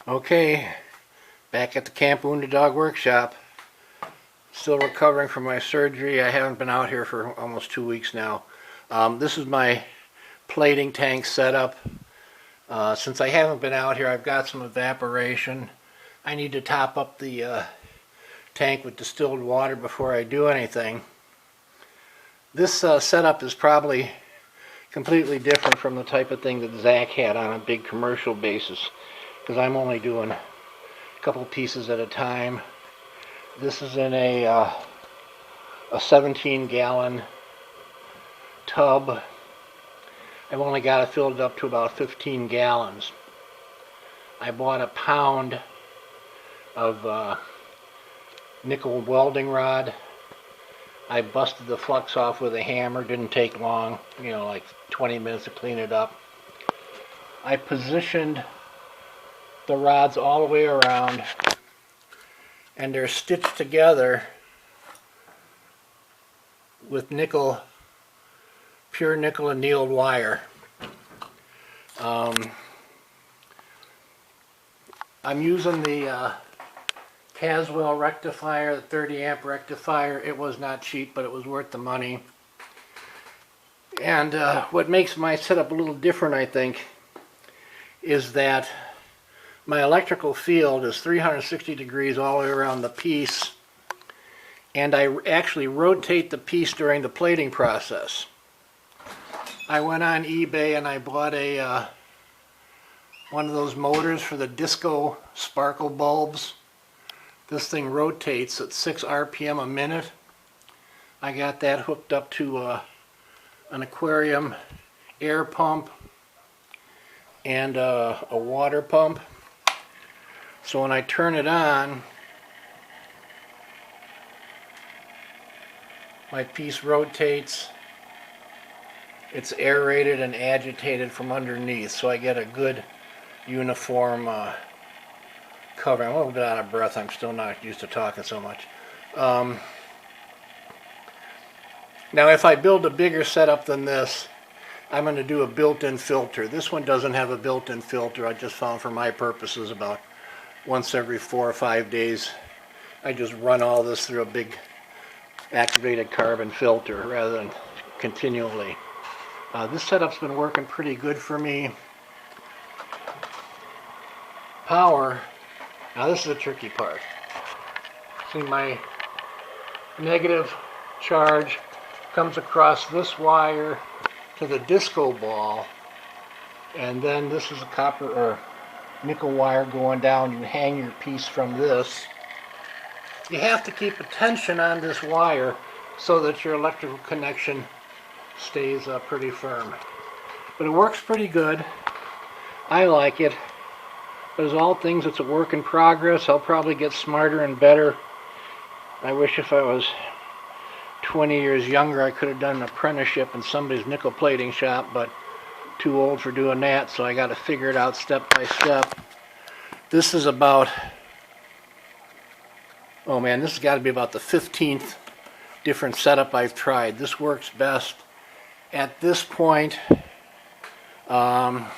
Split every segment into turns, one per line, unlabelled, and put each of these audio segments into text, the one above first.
Okay, back at the Camp Wounded Dog Workshop. Still recovering from my surgery. I haven't been out here for almost 2 weeks now. This is my plating tank setup. Since I haven't been out here, I've got some evaporation. I need to top up the tank with distilled water before I do anything. This setup is probably completely different from the type of thing that Zach had on a big commercial basis, because I'm only doing a couple pieces at a time. This is in a 17-gallon tub. I've only got it filled up to about 15 gallons. I bought a pound of nickel welding rod. I busted the flux off with a hammer. Didn't take long, like 20 minutes to clean it up. I positioned the rods all the way around, and they're stitched together with pure nickel annealed wire. I'm using the Caswell rectifier, the 30 amp rectifier. It was not cheap, but it was worth the money. And what makes my setup a little different, I think, is that my electrical field is 360 degrees all the way around the piece, and I actually rotate the piece during the plating process. I went on eBay and I bought one of those motors for the disco sparkle bulbs. This thing rotates at 6 RPM a minute. I got that hooked up to an aquarium air pump and a water pump. So when I turn it on, my piece rotates. It's aerated and agitated from underneath, so I get a good uniform cover. I'm a little bit out of breath. I'm still not used to talking so much. Now if I build a bigger setup than this, I'm going to do a built-in filter. This one doesn't have a built-in filter. I just found for my purposes about once every 4 or 5 days I just run all this through a big activated carbon filter rather than continually. This setup's been working pretty good for me. Power. Now this is the tricky part. See, my negative charge comes across this wire to the disco ball, and then this is a copper or nickel wire going down. You hang your piece from this. You have to keep a tension on this wire so that your electrical connection stays pretty firm. But it works pretty good. I like it. But as all things, it's a work in progress. I'll probably get smarter and better. I wish if I was 20 years younger I could have done an apprenticeship in somebody's nickel plating shop, but too old for doing that, so I got to figure it out step by step. This is about, oh man, this has got to be about the 15th different setup I've tried. This works best. At this point, I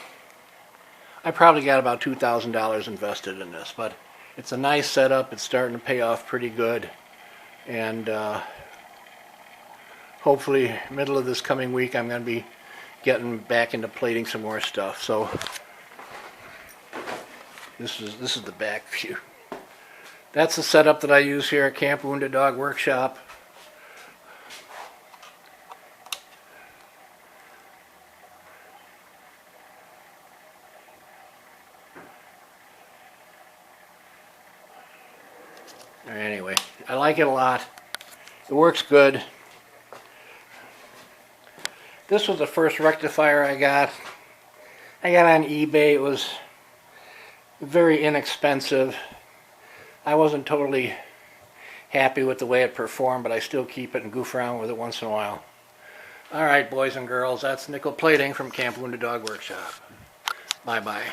probably got about $2,000 invested in this, but it's a nice setup. It's starting to pay off pretty good, and hopefully middle of this coming week I'm going to be getting back into plating some more stuff. So this is the back view. That's the setup that I use here at Camp Wounded Dog Workshop. Anyway, I like it a lot. It works good. This was the first rectifier I got. I got on eBay. It was very inexpensive. I wasn't totally happy with the way it performed, but I still keep it and goof around with it once in a while. Alright, boys and girls, that's nickel plating from Camp Wounded Dog Workshop. Bye-bye.